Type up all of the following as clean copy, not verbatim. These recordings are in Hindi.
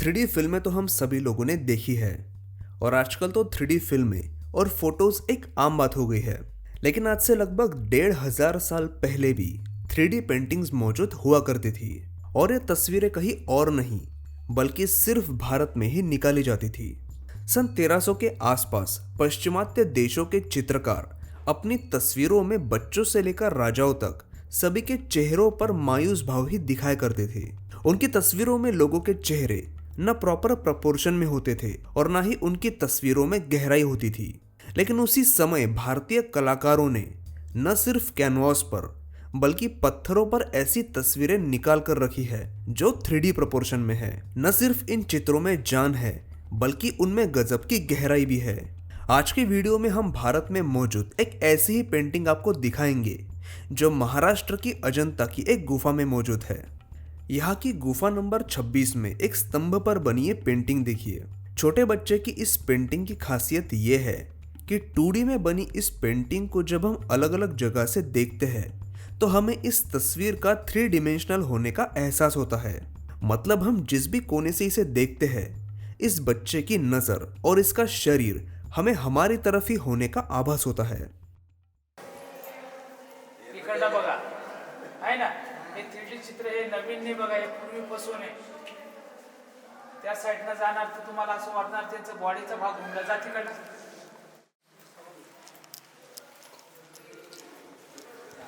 3D फिल्में तो हम सभी लोगों ने देखी है और आजकल तो 3D फिल्में और फोटोज एक आम बात हो गई है। लेकिन आज से लगभग 1500 साल पहले भी 3D पेंटिंग्स मौजूद हुआ करती थी और ये तस्वीरें कहीं और नहीं बल्कि सिर्फ भारत में ही निकाली जाती थी। सन 1300 के आसपास पश्चिमात्य देशों के चित्रकार अपनी तस्वीरों में बच्चों से लेकर राजाओं तक सभी के चेहरों पर मायूस भाव ही दिखाया करते थे। उनकी तस्वीरों में लोगों के चेहरे न प्रॉपर प्रपोर्शन में होते थे और न ही उनकी तस्वीरों में गहराई होती थी। लेकिन उसी समय भारतीय कलाकारों ने न सिर्फ कैनवास पर बल्कि पत्थरों पर ऐसी तस्वीरें निकाल कर रखी है जो 3D प्रपोर्शन में है। न सिर्फ इन चित्रों में जान है बल्कि उनमें गजब की गहराई भी है। आज की वीडियो में हम भारत में मौजूद एक ऐसी ही पेंटिंग आपको दिखाएंगे जो महाराष्ट्र की अजंता की एक गुफा में मौजूद है। यहाँ की गुफा नंबर 26 में एक स्तंभ पर बनी ये पेंटिंग देखिए। छोटे बच्चे की इस पेंटिंग की खासियत ये है कि 2D में बनी इस पेंटिंग को जब हम अलग अलग जगह से देखते हैं तो हमें इस तस्वीर का 3 डिमेंशनल होने का एहसास होता है। मतलब हम जिस भी कोने से इसे देखते हैं इस बच्चे की नजर और इसका शरीर हमें हमारी तरफ ही होने का आभास होता है। इकडं बघा आहे ना, हे 3D चित्र हे नवीन नाही बघा, हे पूर्वीपासून आहे। त्या साईडनं जाणार तर तुम्हाला असं वाटणार त्यांचं बॉडीचा भाग घुमला जा तिकडनं।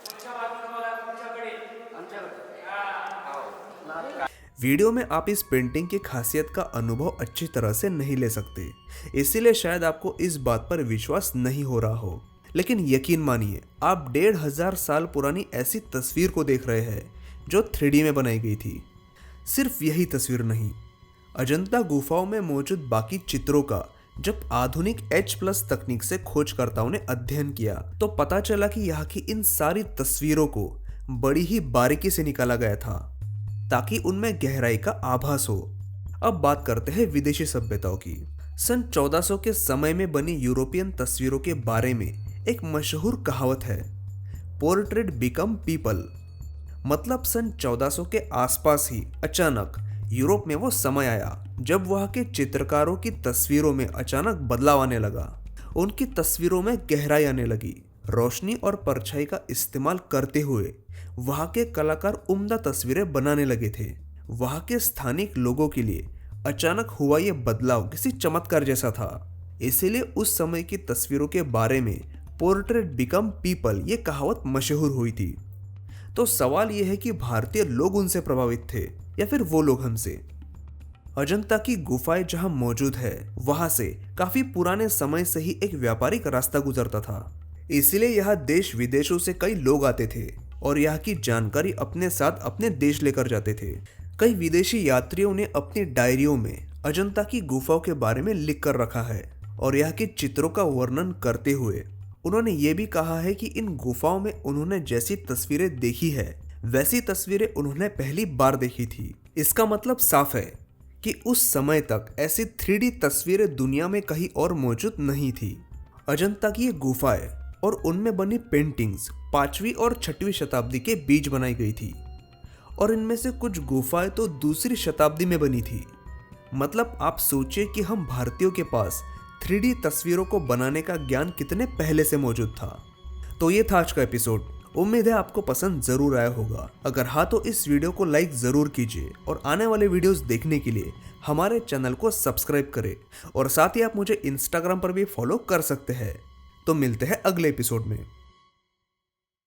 पुढच्या बाजूला बघा, तुमच्याकडे आमच्याकडे वीडियो में आप इस पेंटिंग की खासियत का अनुभव अच्छी तरह से नहीं ले सकते, इसीलिए शायद आपको इस बात पर विश्वास नहीं हो रहा हो। लेकिन यकीन मानिए, आप 1500 साल पुरानी ऐसी तस्वीर को देख रहे हैं जो 3D में बनाई गई थी। सिर्फ यही तस्वीर नहीं, अजंता गुफाओं में मौजूद बाकी चित्रों का जब आधुनिक H+ तकनीक से खोजकर्ताओं ने अध्ययन किया तो पता चला कि यहाँ की इन सारी तस्वीरों को बड़ी ही बारीकी से निकाला गया था ताकि उनमें गहराई का आभास हो। अब बात करते हैं विदेशी सभ्यताओं की। सन 1400 के समय में बनी यूरोपियन तस्वीरों के बारे में एक मशहूर कहावत है, पोर्ट्रेट बिकम पीपल। मतलब सन 1400 के आसपास ही अचानक यूरोप में वो समय आया जब वहाँ के चित्रकारों की तस्वीरों में अचानक बदलाव आने लगा। उनकी तस्वीरों में गहराई आने लगी। रोशनी और परछाई का इस्तेमाल करते हुए वहाँ के कलाकार उम्दा तस्वीरें बनाने लगे थे। वहाँ के स्थानिक लोगों के लिए अचानक हुआ ये बदलाव किसी चमत्कार जैसा था। इसीलिए उस समय की तस्वीरों के बारे में पोर्ट्रेट बिकम पीपल ये कहावत मशहूर हुई थी। तो सवाल यह है कि भारतीय लोग उनसे प्रभावित थे या फिर वो लोग हमसे। अजंता की गुफाएं जहां मौजूद है वहां से काफी पुराने समय से ही एक व्यापारिक रास्ता गुजरता था। इसलिए यहाँ देश विदेशों से कई लोग आते थे और यहाँ की जानकारी अपने साथ अपने देश लेकर जाते थे। कई विदेशी यात्रियों ने अपनी डायरियों में अजंता की गुफाओं के बारे में लिख कर रखा है और यहाँ के चित्रों का वर्णन करते हुए उन्होंने ये भी कहा है कि इन गुफाओं में उन्होंने जैसी तस्वीरें देखी है वैसी तस्वीरें उन्होंने पहली बार देखी थी। इसका मतलब साफ है कि उस समय तक ऐसी 3D तस्वीरें दुनिया में कहीं और मौजूद नहीं थी। अजंता की ये गुफाएं और उनमें बनी पेंटिंग्स 5वीं और 6वीं शताब्दी के बीच बनाई गई थी और इनमें से कुछ गुफाएं तो दूसरी शताब्दी में बनी थी। मतलब आप सोचिए कि हम भारतीयों के पास 3D तस्वीरों को बनाने का ज्ञान कितने पहले से मौजूद था। तो ये था आज का एपिसोड। उम्मीद है आपको पसंद जरूर आया होगा। अगर हाँ तो इस वीडियो को लाइक जरूर कीजिए और आने वाले वीडियोस देखने के लिए हमारे चैनल को सब्सक्राइब करें और साथ ही आप मुझे इंस्टाग्राम पर भी फॉलो कर सकते हैं। तो मिलते हैं अगले एपिसोड में।